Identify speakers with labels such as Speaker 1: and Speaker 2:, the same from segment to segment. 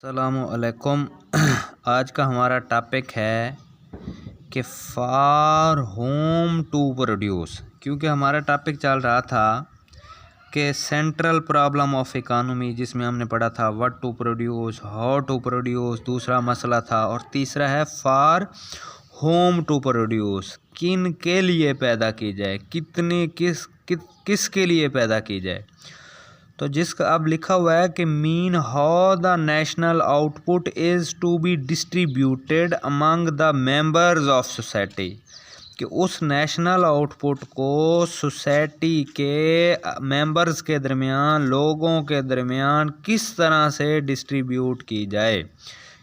Speaker 1: अस्सलामुअलैकुम। आज का हमारा टॉपिक है कि फॉर होम टू प्रोड्यूस, क्योंकि हमारा टॉपिक चल रहा था कि सेंट्रल प्रॉब्लम ऑफ इकानमी, जिसमें हमने पढ़ा था what to produce, how to produce, दूसरा मसला था, और तीसरा है फॉर होम टू प्रोड्यूस, किन के लिए पैदा की जाए, किसके लिए पैदा की जाए। तो जिसका अब लिखा हुआ है कि mean how the national output is to be distributed among the members of society, कि उस नेशनल आउटपुट को सोसाइटी के मेंबर्स के दरमियान, लोगों के दरमियान किस तरह से डिस्ट्रीब्यूट की जाए।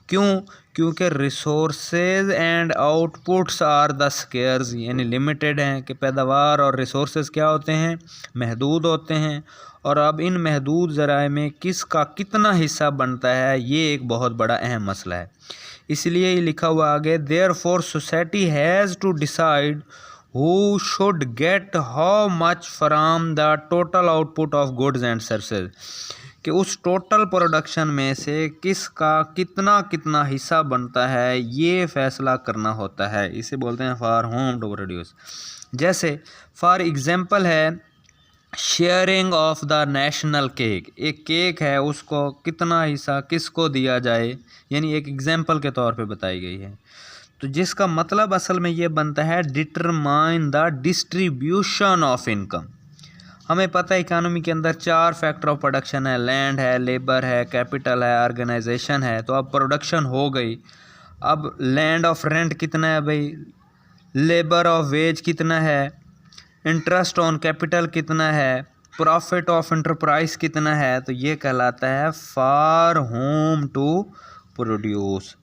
Speaker 1: क्यों? क्योंकि resources and outputs are the scarce, यानी लिमिटेड हैं, कि पैदावार और रिसोर्सेज क्या होते हैं, महदूद होते हैं। और अब इन महदूद ज़राए में किसका कितना हिस्सा बनता है, ये एक बहुत बड़ा अहम मसला है। इसलिए ये लिखा हुआ आगे, therefore society has to decide who should get how much from the total output of goods and services, कि उस टोटल प्रोडक्शन में से किसका कितना कितना हिस्सा बनता है, ये फैसला करना होता है। इसे बोलते हैं फॉर होम टू प्रोड्यूस। जैसे फॉर एग्जांपल है sharing of the national cake, एक केक है, उसको कितना हिस्सा किसको दिया जाए, यानी एक एग्जांपल के तौर पे बताई गई है। तो जिसका मतलब असल में ये बनता है determine the distribution of income. हमें पता है इकानमी के अंदर 4 फैक्टर ऑफ प्रोडक्शन है, लैंड है, लेबर है, कैपिटल है, ऑर्गेनाइजेशन है। तो अब प्रोडक्शन हो गई, अब लैंड ऑफ रेंट कितना है भाई, लेबर ऑफ वेज कितना है, इंटरेस्ट ऑन कैपिटल कितना है, प्रॉफिट ऑफ एंटरप्राइज कितना है। तो ये कहलाता है फॉर होम टू प्रोड्यूस।